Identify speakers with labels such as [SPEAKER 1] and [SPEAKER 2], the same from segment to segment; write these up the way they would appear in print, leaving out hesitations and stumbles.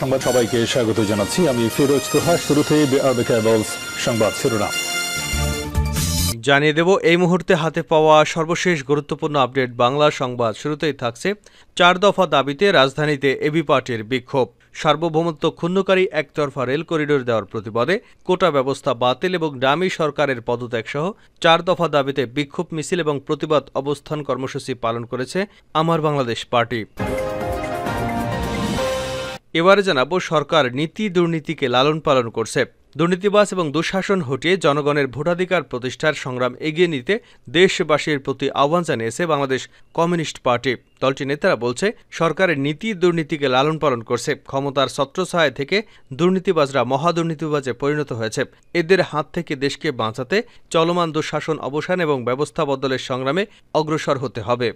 [SPEAKER 1] সংবাদ সবাইকে স্বাগত জানাচ্ছি আমি ফিরোজ তোহা। শুরুতে সংবাদ শিরোনাম
[SPEAKER 2] জানিয়ে দেব এই মুহূর্তে হাতে পাওয়া সর্বশেষ গুরুত্বপূর্ণ আপডেট বাংলা সংবাদ। শুরুতেই থাকছে 4 দফা দাবিতে রাজধানীতে এবি পার্টির বিক্ষোভ, সার্বভৌমত্ব ক্ষুণ্ণকারী একতরফা রেল করিডোর দেওয়ার প্রতিবাদে কোটা ব্যবস্থা বাতিল এবং ডামি সরকারের পদত্যাগ সহ 4 দফা দাবিতে বিক্ষোভ মিছিল এবং প্রতিবাদ অবস্থান কর্মসূচি পালন করেছে আমার বাংলাদেশ পার্টি। এবারে জানাবো সরকার নীতি দুর্নীতিকে লালন পালন করছে। দুর্নীতিবাজ এবং দুঃশাসন হটিয়ে জনগণের ভোটাধিকার প্রতিষ্ঠার সংগ্রাম এগিয়ে নিতে দেশবাসীর প্রতি আহ্বান জানিয়েছে বাংলাদেশ কমিউনিস্ট পার্টি। দলটির নেতারা বলছে, সরকারের নীতি দুর্নীতিকে লালন পালন করছে। ক্ষমতার ছত্রছায়া থেকে দুর্নীতিবাজরা মহাদুর্নীতিবাজে পরিণত হয়েছে। এদের হাত থেকে দেশকে বাঁচাতে চলমান দুঃশাসন অবসান এবং ব্যবস্থা বদলের সংগ্রামে অগ্রসর হতে হবে।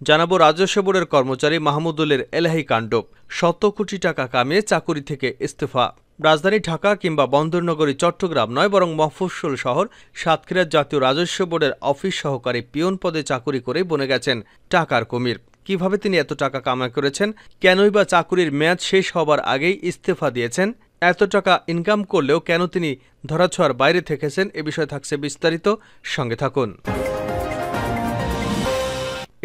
[SPEAKER 2] জানাবো রাজস্ব বোর্ডের কর্মচারী মাহমুদুলের এলাহি কাণ্ড, 100 কোটি টাকা কামিয়ে চাকুরি থেকে ইস্তফা। রাজধানী ঢাকা কিংবা বন্দরনগরী চট্টগ্রাম নয়, বরং মফস্বল শহর সাতক্ষীরার জাতীয় রাজস্ব বোর্ডের অফিস সহকারী পিয়ন পদে চাকুরি করে বনে গেছেন টাকার কুমির। কিভাবে তিনি এত টাকা কামাই করেছেন, কেনই বা চাকুরির মেয়াদ শেষ হবার আগেই ইস্তফা দিয়েছেন, এত টাকা ইনকাম করলেও কেন তিনি ধরাছোঁয়ার বাইরে থেকেছেন, এ বিষয়ে থাকছে বিস্তারিত, সঙ্গে থাকুন।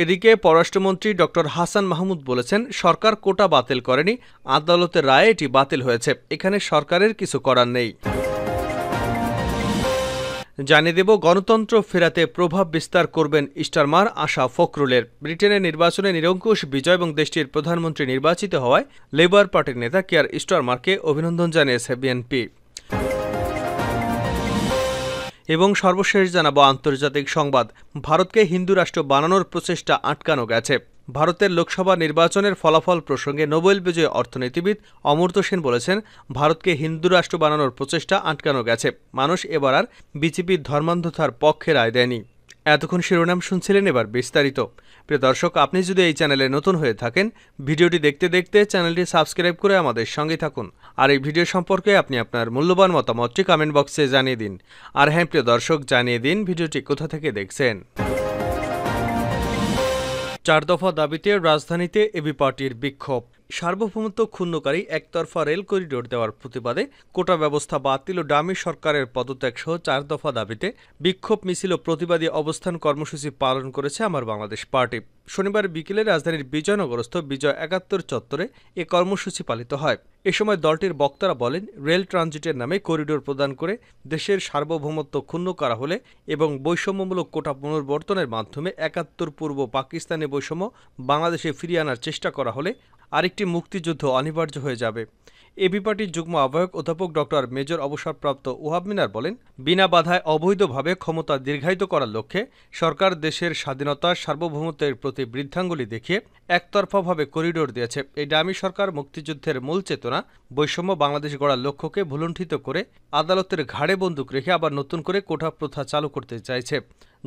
[SPEAKER 2] এদিকে পররাষ্ট্রমন্ত্রী ড হাসান মাহমুদ বলেছেন, সরকার কোটা বাতিল করেনি, আদালতের রায়ে এটি বাতিল হয়েছে, এখানে সরকারের কিছু করার নেই। জানিয়ে দেব গণতন্ত্র ফেরাতে প্রভাব বিস্তার করবেন স্টারমার আশা ফখরুলের। ব্রিটেনের নির্বাচনে নিরঙ্কুশ বিজয় এবং দেশটির প্রধানমন্ত্রী নির্বাচিত হওয়ায় লেবার পার্টির নেতা কিয়ার স্টারমারকে অভিনন্দন জানিয়েছে বিএনপি। এবং সর্বশেষ জানাবো আন্তর্জাতিক সংবাদ। ভারতকে হিন্দু রাষ্ট্র বানানোর প্রচেষ্টা আটকানো গেছে। ভারতের লোকসভা নির্বাচনের ফলাফল প্রসঙ্গে নোবেল বিজয়ী অর্থনীতিবিদ অমর্ত্য সেন বলেছেন, ভারতকে হিন্দু রাষ্ট্র বানানোর প্রচেষ্টা আটকানো গেছে। মানুষ এবার আর বিজেপির ধর্মান্ধতার পক্ষে রায় দেয়নি। এতক্ষণ শিরোনাম শুনছিলেন, এবার বিস্তারিত। প্রিয় দর্শক, আপনি যদি এই চ্যানেলে নতুন হয়ে থাকেন, ভিডিওটি দেখতে দেখতে চ্যানেলটি সাবস্ক্রাইব করে আমাদের সঙ্গে থাকুন। আর এই ভিডিও সম্পর্কে আপনি আপনার মূল্যবান মতামতটি কমেন্ট বক্সে জানিয়ে দিন। আর হ্যাঁ প্রিয় দর্শক, জানিয়ে দিন ভিডিওটি কোথা থেকে দেখছেন। 4 দফা দাবিতে রাজধানীতে এবি পার্টির বিক্ষোভ, সার্বভৌমত্ব ক্ষুণ্ণকারী একতরফা রেল করিডোর দেওয়ার প্রতিবাদে কোটা ব্যবস্থা বাতিল ও ডামি সরকারের পদত্যাগ সহ 4 দফা দাবিতে বিক্ষোভ মিছিল ও প্রতিবাদী অবস্থান কর্মসূচি পালন করেছে আমার বাংলাদেশ পার্টি। শনিবার বিকেলে রাজধানীর বিজয়নগরস্থ বিজয় 71 চত্বরে এ কর্মসূচি পালিত হয়। এ সময় দলটির বক্তারা বলেন, রেল ট্রানজিটের নামে করিডোর প্রদান করে দেশের সার্বভৌমত্ব ক্ষুণ্ণ করা হলে এবং বৈষম্যমূলক কোটা পুনর্বর্তনের মাধ্যমে 71 পূর্ব পাকিস্তানি বৈষম্য বাংলাদেশে ফিরিয়ে আনার চেষ্টা করা হলে আরেকটি মুক্তিযুদ্ধ অনিবার্য হয়ে যাবে। এবি পার্টির যুগ্ম আহ্বায়ক অধ্যাপক ড মেজর অবসরপ্রাপ্ত ওহাব মিনার বলেন, বিনা বাধায় অবৈধভাবে ক্ষমতা দীর্ঘায়িত করার লক্ষ্যে সরকার দেশের স্বাধীনতা সার্বভৌমত্বের প্রতি বৃদ্ধাঙ্গুলি দেখিয়ে একতরফাভাবে করিডোর দিয়েছে। এই ডামি সরকার মুক্তিযুদ্ধের মূল চেতনা বৈষম্য বাংলাদেশ গড়ার লক্ষ্যকে ভুলুণ্ঠিত করে আদালতের ঘাড়ে বন্দুক রেখে আবার নতুন করে কোটা প্রথা চালু করতে চাইছে,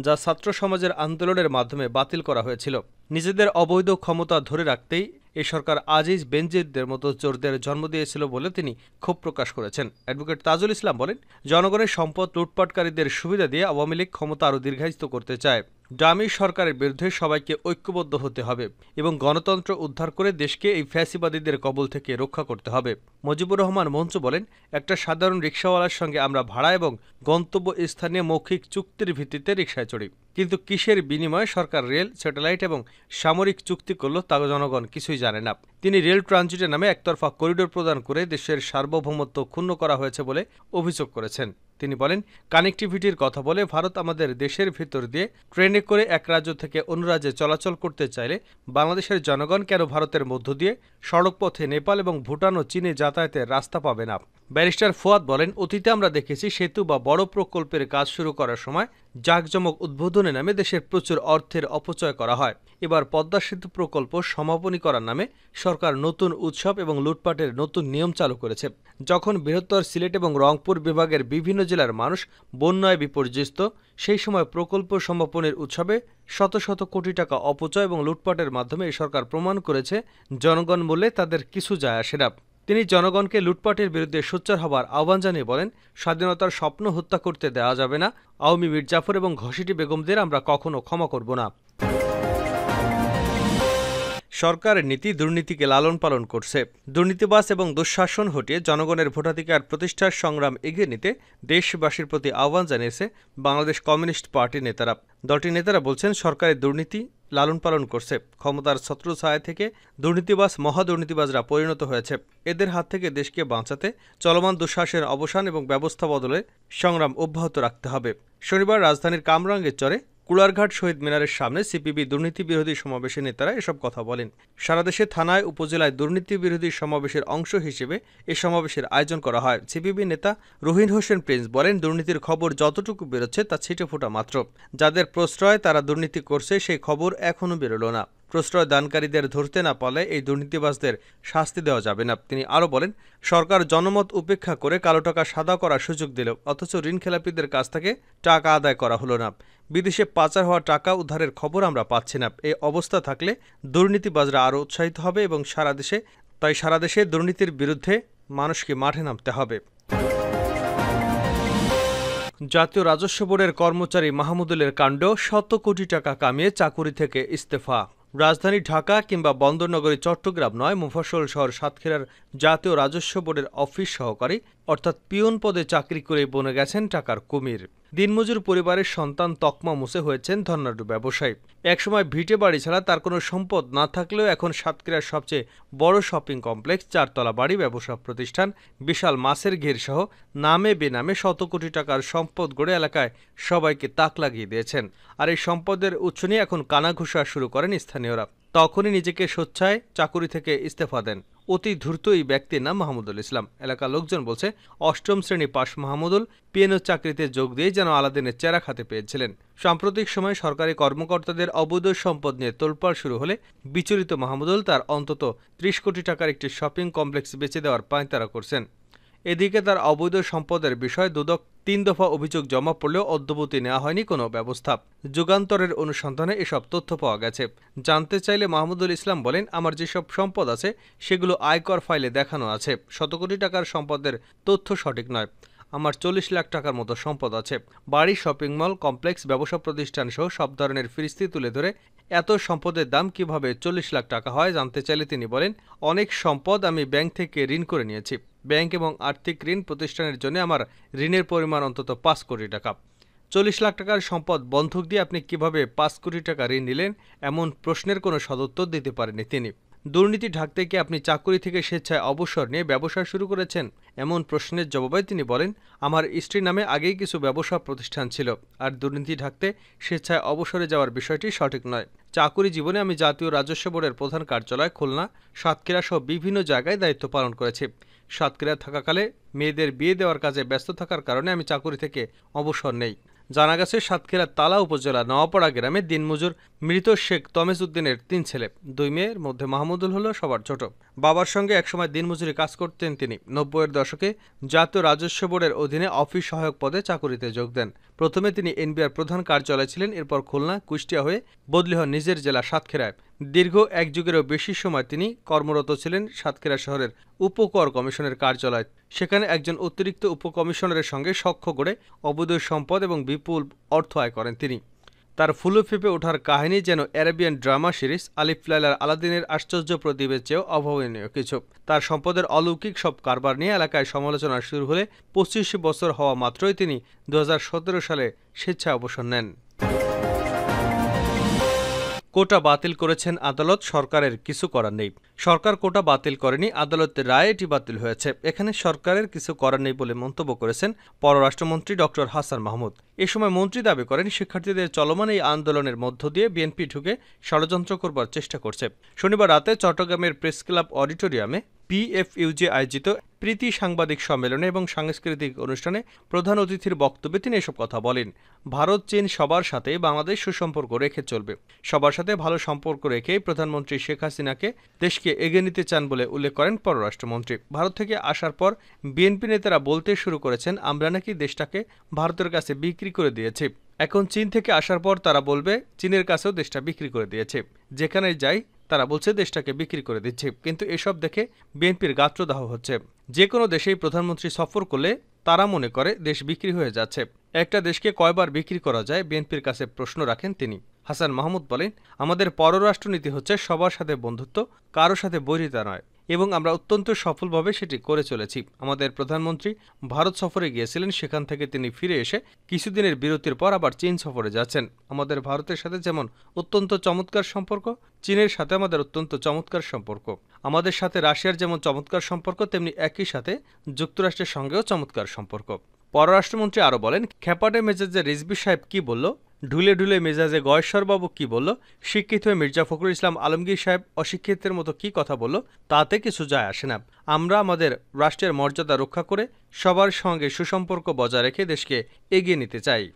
[SPEAKER 2] যা ছাত্র সমাজের আন্দোলনের মাধ্যমে বাতিল করা হয়েছিল। নিজেদের অবৈধ ক্ষমতা ধরে রাখতেই এই সরকার আজিজ বেনজিরদের মতো চোরদের জন্ম দিয়েছিল বলে তিনি ক্ষোভ প্রকাশ করেছেন। অ্যাডভোকেট তাজুল ইসলাম বলেন, জনগণের সম্পদ লুটপাটকারীদের সুবিধা দিয়ে আওয়ামী লীগ ক্ষমতা আরও দীর্ঘায়িত করতে চায়। ডামি সরকারের বিরুদ্ধে সবাইকে ঐক্যবদ্ধ হতে হবে এবং গণতন্ত্র উদ্ধার করে দেশকে এই ফ্যাসিবাদীদের কবল থেকে রক্ষা করতে হবে। মুজিবুর রহমান মঞ্চ বলেন, একটা সাধারণ রিকশাওয়ালার সঙ্গে আমরা ভাড়া এবং গন্তব্য স্থানীয় মৌখিক চুক্তির ভিত্তিতে রিকশায় চড়ি, কিন্তু কিসের বিনিময়ে সরকার রেল, স্যাটেলাইট এবং সামরিক চুক্তি করল তা জনগণ কিছুই জানে না। তিনি রেল ট্রানজিটের নামে একতরফা করিডোর প্রদান করে দেশের সার্বভৌমত্ব ক্ষুণ্ণ করা হয়েছে বলে অভিযোগ করেছেন। তিনি বলেন, কানেক্টিভিটির কথা বলে ভারত আমাদের দেশের ভিতর দিয়ে ট্রেনে করে এক রাজ্য থেকে অন্য রাজ্যে চলাচল করতে চাইলে বাংলাদেশের জনগণ কেন ভারতের মধ্য দিয়ে সড়কপথে নেপাল এবং ভুটান ও চীনে যাতায়াতের রাস্তা পাবে না? ব্যারিস্টার ফুয়াদ বলেন, অতীতে আমরা দেখেছি সেতু বা বড় প্রকল্পের কাজ শুরু করার সময় জাঁকজমক উদ্বোধনের নামে দেশের প্রচুর অর্থের অপচয় করা হয়। এবার পদ্মা সেতু প্রকল্প সমাপনী করার নামে সরকার নতুন উৎসব এবং লুটপাটের নতুন নিয়ম চালু করেছে। যখন বৃহত্তর সিলেট এবং রংপুর বিভাগের বিভিন্ন জেলার মানুষ বন্যায় বিপর্যস্ত, সেই সময় প্রকল্প সমাপনীর উৎসবে শত শত কোটি টাকা অপচয় এবং লুটপাটের মাধ্যমে এই সরকার প্রমাণ করেছে জনগণ বললে তাদের কিছু যায় আসে না। তিনি জনগণকে লুটপাটের বিরুদ্ধে সোচ্চার হবার আহ্বান জানিয়ে বলেন, স্বাধীনতার স্বপ্ন হত্যা করতে দেওয়া যাবে না। আওয়ামী মির্জাফর এবং ঘসিটি বেগমদের আমরা কখনো ক্ষমা করব না। সরকারের নীতি দুর্নীতিকে লালন পালন করছে। দুর্নীতিবাজ এবং দুঃশাসন হটিয়ে জনগণের ভোটাধিকার প্রতিষ্ঠার সংগ্রাম এগিয়ে নিতে দেশবাসীর প্রতি আহ্বান জানিয়েছে বাংলাদেশ কমিউনিস্ট পার্টির নেতারা। দলটির নেতারা বলছেন, সরকারের দুর্নীতি লালন পালন করছে। ক্ষমতার ছত্রছায়া থেকে দুর্নীতিবাজ মহাদুর্নীতিবাজরা পরিণত হয়েছে। এদের হাত থেকে দেশকে বাঁচাতে চলমান দুঃশাসনের অবসান এবং ব্যবস্থা বদলে সংগ্রাম অব্যাহত রাখতে হবে। শনিবার রাজধানীর কামরাঙ্গীর চরে কুলারঘাট শহীদ মিনারের সামনে সিপিবি দুর্নীতি বিরোধী সমাবেশে নেতারা এসব কথা বলেন। সারা দেশে থানায় উপজেলায় দুর্নীতি বিরোধী সমাবেশের অংশ হিসেবে এ সমাবেশের আয়োজন করা হয়। সিপিবি নেতা রুহিন হোসেন প্রিন্স বলেন, দুর্নীতির খবর যতটুকু বেরোচ্ছে তা ছিটেফোঁটা মাত্র। যাদের প্রশ্রয় তারা দুর্নীতি করছে সেই খবর এখনও বেরোল না। প্রশ্রয় দানকারীদের ধরতে না পারলে এই দুর্নীতিবাজদের শাস্তি দেওয়া যাবে না। তিনি আরও বলেন, সরকার জনমত উপেক্ষা করে কালো টাকা সাদা করার সুযোগ দিল, অথচ ঋণখেলাপিদের কাছ থেকে টাকা আদায় করা হলো না। বিদেশে পাচার হওয়া টাকা উদ্ধারের খবর আমরা পাচ্ছি না। এই অবস্থা থাকলে দুর্নীতিবাজরা আরও উৎসাহিত হবে এবং সারা দেশে দুর্নীতির বিরুদ্ধে মানুষকে মাঠে নামতে হবে। জাতীয় রাজস্ব বোর্ডের কর্মচারী মাহমুদুলের কাণ্ড, শত কোটি টাকা কামিয়ে চাকুরি থেকে ইস্তফা। রাজধানী ঢাকা কিংবা বন্দরনগরী চট্টগ্রাম নয়, মুফস্বল শহর সাতক্ষীরার জাতীয় রাজস্ব বোর্ডের অফিস সহকারী অর্থাৎ পিয়ন পদে চাকরি করে বনে গেছেন টাকার কুমির। দিনমজুর পরিবারের সন্তান তকমা মুছে হয়েছেন ধনাঢ্য ব্যবসায়ী। একসময় ভিটে বাড়ি ছাড়া তার কোনো সম্পদ না থাকলেও এখন সাতক্ষীরার সবচেয়ে বড় শপিং কমপ্লেক্স, চারতলা বাড়ি, ব্যবসা প্রতিষ্ঠান, বিশাল মাছের ঘের সহ নামে বেনামে শত কোটি টাকার সম্পদ গড়ে এলাকায় সবাইকে তাক লাগিয়ে দিয়েছেন। আর এই সম্পদের উৎস নিয়ে এখন কানাঘুষা শুরু করেন স্থানীয়রা। তখনই নিজেকে স্বেচ্ছায় চাকুরি থেকে ইস্তফা দেন অতি দ্রুত এই ব্যক্তির নাম মাহমুদুল ইসলাম। এলাকার লোকজন বলছে, অষ্টম শ্রেণী পাশ মাহমুদুল পিএনও চাকরিতে যোগ দিয়ে যেন আলাদিনের চেরা খাতে পেয়েছিলেন। সাম্প্রতিক সময়ে সরকারি কর্মকর্তাদের অবৈধ সম্পদ নিয়ে তোলপাড় শুরু হলে বিচলিত মাহমুদুল তার অন্তত ৩০ কোটি টাকার একটি শপিং কমপ্লেক্স বেচে দেওয়ার পাঁয়তারা করছেন। এদিকে তার অবৈধ সম্পদের বিষয়ে ৩ দফা অভিযোগ জমা পড়লেও অদ্যাবধি নেওয়া হয়নি কোনো ব্যবস্থা। যুগান্তরের অনুসন্ধানে এসব তথ্য পাওয়া গেছে। জানতে চাইলে মাহমুদুল ইসলাম বলেন, আমার যেসব সম্পদ আছে সেগুলো আয়কর ফাইলে দেখানো আছে। শত কোটি টাকার সম্পদের তথ্য সঠিক নয়। আমার ৪০ লাখ টাকার মতো সম্পদ আছে। বাড়ি, শপিং মল, কমপ্লেক্স, ব্যবসা প্রতিষ্ঠান সহ সব ধরনের ফিরিস্তি তুলে ধরে এত সম্পদের দাম কিভাবে ৪০ লাখ টাকা হয় জানতে চাইলে তিনি বলেন, অনেক সম্পদ আমি ব্যাংক থেকে ঋণ করে নিয়েছি। ব্যাংক এবং আর্থিক ঋণ প্রতিষ্ঠানের জন্য আমার ঋণের পরিমাণ অন্তত ৫ কোটি টাকা। ৪০ লাখ টাকার সম্পদ বন্ধক দিয়ে আপনি কিভাবে ৫ কোটি টাকা ঋণ নিলেন, এমন প্রশ্নের কোনো সদুত্তর দিতে পারেননি তিনি। দুর্নীতি ঢাকতে গিয়ে আপনি চাকরি থেকে স্বেচ্ছায় অবসর নিয়ে ব্যবসা শুরু করেছেন, এমন প্রশ্নের জবাবে তিনি বলেন, আমার স্ত্রীর নামে আগেই কিছু ব্যবসা প্রতিষ্ঠান ছিল। আর দুর্নীতি ঢাকতে স্বেচ্ছায় অবসরে যাওয়ার বিষয়টি সঠিক নয়। চাকুরি জীবনে আমি জাতীয় রাজস্ব বোর্ডের প্রধান কার্যালয় খুলনা, সাতক্ষীরা সহ বিভিন্ন জায়গায় দায়িত্ব পালন করেছি। সাতক্ষীরা থাকাকালে মেয়েদের বিয়ে দেওয়ার কাজে ব্যস্ত থাকার কারণে আমি চাকুরি থেকে অবসর নেই। জানা গেছে, সাতক্ষীরার তালা উপজেলা নওয়াপাড়া গ্রামে দিনমজুর মৃত শেখ তমেজ উদ্দিনের ৩ ছেলে, ২ মেয়ের মধ্যে মাহমুদুল হল সবার ছোট। বাবার সঙ্গে একসময় দিনমজুরি কাজ করতেন তিনি। ৯০-এর দশকে জাতীয় রাজস্ব বোর্ডের অধীনে অফিস সহায়ক পদে চাকুরিতে যোগ দেন। প্রথমে তিনি এনবিআর প্রধান কার্যালয়ে ছিলেন, এরপর খুলনা, কুষ্টিয়া হয়ে বদলি হন নিজের জেলা সাতক্ষীরায়। দীর্ঘ ১ যুগেরও বেশি সময় তিনি কর্মরত ছিলেন সাতক্ষীরা শহরের উপকর কমিশনের কার্যালয়। সেখানে একজন অতিরিক্ত উপকমিশনারের সঙ্গে সখ্য গড়ে অবৈধ সম্পদ এবং বিপুল অর্থ আয় করেন তিনি। তার ফুলে ফেঁপে ওঠার কাহিনী যেন অ্যারাবিয়ান ড্রামা সিরিজ আলিফ লায়লার আলাদিনের আশ্চর্য প্রদীপের চেয়েও অভাবনীয় কিছু। তার সম্পদের অলৌকিক সব কারবার নিয়ে এলাকায় সমালোচনা শুরু হলে ২৫ বছর হওয়া মাত্রই তিনি ২০১৭ সালে স্বেচ্ছায় অবসর নেন। কোটা বাতিল করেছেন আদালত, সরকারের কিছু করার নেই। সরকার কোটা বাতিল করেনি, আদালতের রায়ে এটি বাতিল হয়েছে। এখানে সরকারের কিছু করার নেই বলে মন্তব্য করেছেন পররাষ্ট্রমন্ত্রী ডক্টর হাসান মাহমুদ। এ সময় মন্ত্রী দাবি করেন, শিক্ষার্থীদের চলমান এই আন্দোলনের মধ্য দিয়ে বিএনপি ঢুকে ষড়যন্ত্র করবার চেষ্টা করছে। শনিবার রাতে চট্টগ্রামের প্রেস ক্লাব অডিটোরিয়ামে পিএফইউজে আয়োজিত প্রীতি সাংবাদিক সম্মেলনে এবং সাংস্কৃতিক অনুষ্ঠানে প্রধান অতিথির বক্তব্যে তিনি এসব কথা বলেন। ভারত, চীন সবার সাথে বাংলাদেশ সুসম্পর্ক রেখে চলবে। সবার সাথে ভালো সম্পর্ক রেখেই প্রধানমন্ত্রী শেখ হাসিনাকে দেশকে এগিয়ে নিতে চান বলে উল্লেখ করেন পররাষ্ট্রমন্ত্রী। ভারত থেকে আসার পর বিএনপি নেতারা বলতে শুরু করেছেন, আমরা নাকি দেশটাকে ভারতের কাছে বিক্রি করে দিয়েছি। এখন চীন থেকে আসার পর তারা বলবে চীনের কাছেও দেশটা বিক্রি করে দিয়েছে। যেখানে যাই তারা বলছে দেশটাকে বিক্রি করে দিচ্ছে। কিন্তু এসব দেখে বিএনপির গাত্রদাহ হচ্ছে। যে কোনো দেশেই প্রধানমন্ত্রী সফর করলে তারা মনে করে দেশ বিক্রি হয়ে যাচ্ছে। একটা দেশকে কয়বার বিক্রি করা যায়, বিএনপির কাছে প্রশ্ন রাখেন তিনি। হাসান মাহমুদ বলেন, আমাদের পররাষ্ট্রনীতি হচ্ছে সবার সাথে বন্ধুত্ব, কারো সাথে বৈরিতা নয়, এবং আমরা অত্যন্ত সফলভাবে সেটি করে চলেছি। আমাদের প্রধানমন্ত্রী ভারত সফরে গিয়েছিলেন, সেখান থেকে তিনি ফিরে এসে কিছুদিনের বিরতির পর আবার চীন সফরে যাচ্ছেন। আমাদের ভারতের সাথে যেমন অত্যন্ত চমৎকার সম্পর্ক, চীনের সাথে আমাদের অত্যন্ত চমৎকার সম্পর্ক। আমাদের সাথে রাশিয়ার যেমন চমৎকার সম্পর্ক, তেমনি একই সাথে যুক্তরাষ্ট্রের সঙ্গেও চমৎকার সম্পর্ক। পররাষ্ট্রমন্ত্রী আরও বলেন, খেপাটে মেজাজে রিজভী সাহেব কি বলল, ঢুলে ঢুলে মেজাজে গয়েশ্বরবাবু কি বলল, শিক্ষিত হয়ে মির্জা ফখরুল ইসলাম আলমগীর সাহেব অশিক্ষিতের মতো কি কথা বলল, তাতে কিছু যায় আসে না। আমরা আমাদের রাষ্ট্রের মর্যাদা রক্ষা করে সবার সঙ্গে সুসম্পর্ক বজায় রেখে দেশকে এগিয়ে নিতে চাই।